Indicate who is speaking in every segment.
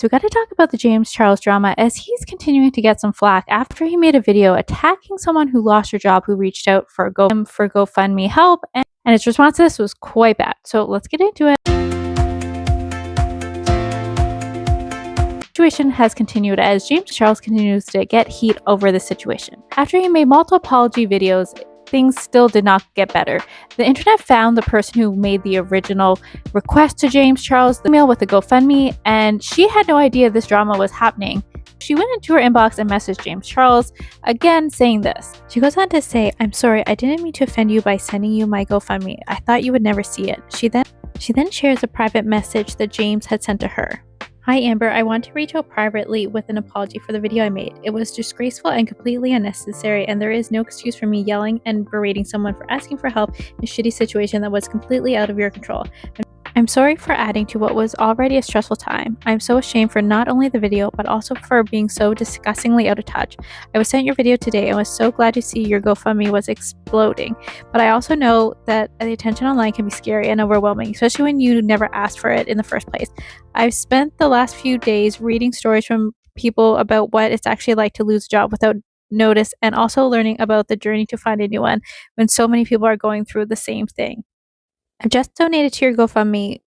Speaker 1: So we got to talk about the James Charles drama as he's continuing to get some flack after he made a video attacking someone who lost her job who reached out for GoFundMe help, and his response to this was quite bad. So let's get into it. The situation has continued as James Charles continues to get heat over the situation. After he made multiple apology videos, things still did not get better. The internet found the person who made the original request to James Charles, the email with the GoFundMe, and she had no idea this drama was happening. She went into her inbox and messaged James Charles, again saying this. She goes on to say, "I'm sorry, I didn't mean to offend you by sending you my GoFundMe. I thought you would never see it." She then shares a private message that James had sent to her. "Hi Amber, I want to reach out privately with an apology for the video I made. It was disgraceful and completely unnecessary, and there is no excuse for me yelling and berating someone for asking for help in a shitty situation that was completely out of your control. I'm sorry for adding to what was already a stressful time. I'm so ashamed for not only the video, but also for being so disgustingly out of touch. I was sent your video today and was so glad to see your GoFundMe was exploding. But I also know that the attention online can be scary and overwhelming, especially when you never asked for it in the first place. I've spent the last few days reading stories from people about what it's actually like to lose a job without notice, and also learning about the journey to find a new one when so many people are going through the same thing. I've just donated to your GoFundMe,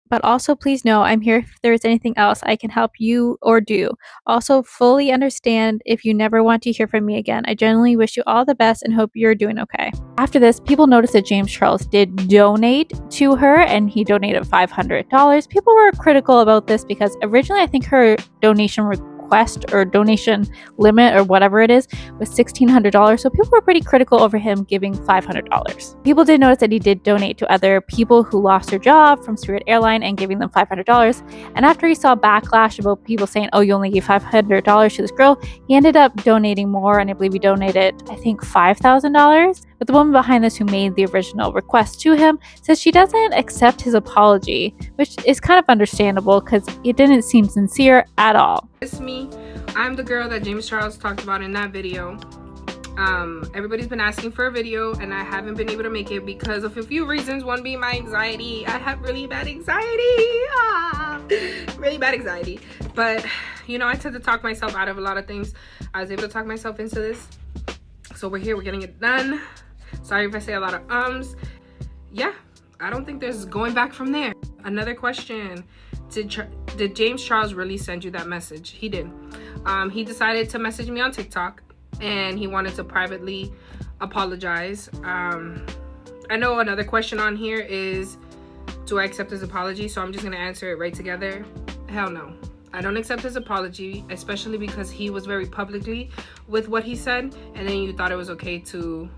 Speaker 1: but also please know I'm here if there is anything else I can help you or do. Also, fully understand if you never want to hear from me again. I genuinely wish you all the best and hope you're doing okay." After this, people noticed that James Charles did donate to her, and he donated $500. People were critical about this because originally I think her donation request or donation limit or whatever it is was $1,600. So people were pretty critical over him giving $500. People did notice that he did donate to other people who lost their job from Spirit Airline and giving them $500. And after he saw backlash about people saying, "Oh, you only gave $500 to this girl," he ended up donating more, and I believe he donated, I think, $5,000. But the woman behind this who made the original request to him says she doesn't accept his apology, which is kind of understandable because it didn't seem sincere at all.
Speaker 2: It's me. I'm the girl that James Charles talked about in that video. Everybody's been asking for a video and I haven't been able to make it because of a few reasons. One being my anxiety. I have really bad anxiety. Really bad anxiety. But, you know, I tend to talk myself out of a lot of things. I was able to talk myself into this. So we're here. We're getting it done. Sorry if I say a lot of ums. Yeah, I don't think there's going back from there. Another question. Did James Charles really send you that message? He did. He decided to message me on TikTok and he wanted to privately apologize. I know another question on here is, do I accept his apology? So I'm just gonna answer it right together. Hell no. I don't accept his apology, especially because he was very publicly with what he said, and then you thought it was okay to...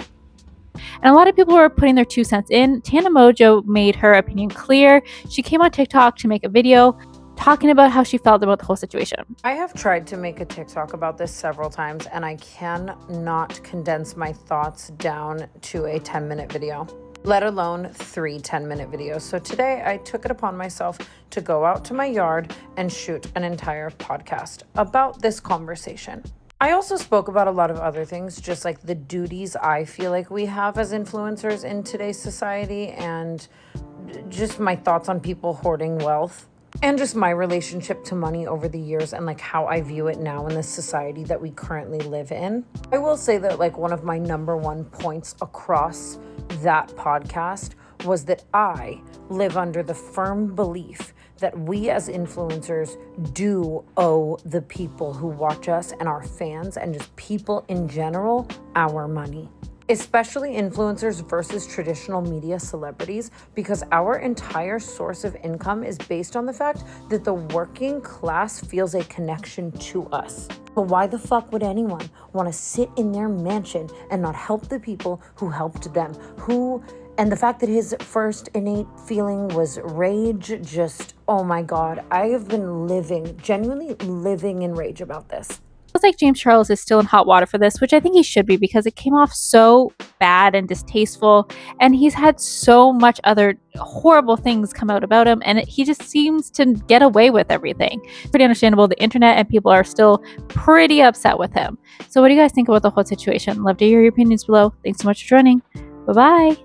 Speaker 1: And a lot of people were putting their 2 cents in. Tana Mongeau made her opinion clear. She came on TikTok to make a video talking about how she felt about the whole situation.
Speaker 3: "I have tried to make a TikTok about this several times, and I cannot condense my thoughts down to a 10-minute video, let alone 3 10-minute videos. So today I took it upon myself to go out to my yard and shoot an entire podcast about this conversation. I also spoke about a lot of other things, just like the duties I feel like we have as influencers in today's society, and just my thoughts on people hoarding wealth, and just my relationship to money over the years and like how I view it now in the society that we currently live in. I will say that like one of my number one points across that podcast was that I live under the firm belief that we as influencers do owe the people who watch us and our fans and just people in general our money. Especially influencers versus traditional media celebrities, because our entire source of income is based on the fact that the working class feels a connection to us. But why the fuck would anyone want to sit in their mansion and not help the people who helped them? And the fact that his first innate feeling was rage, just, oh my God, I have been genuinely living in rage about this.
Speaker 1: Feels like James Charles is still in hot water for this, which I think he should be because it came off so bad and distasteful, and he's had so much other horrible things come out about him, and he just seems to get away with everything. Pretty understandable. The internet and people are still pretty upset with him. So what do you guys think about the whole situation? Love to hear your opinions below. Thanks so much for joining. Bye-bye.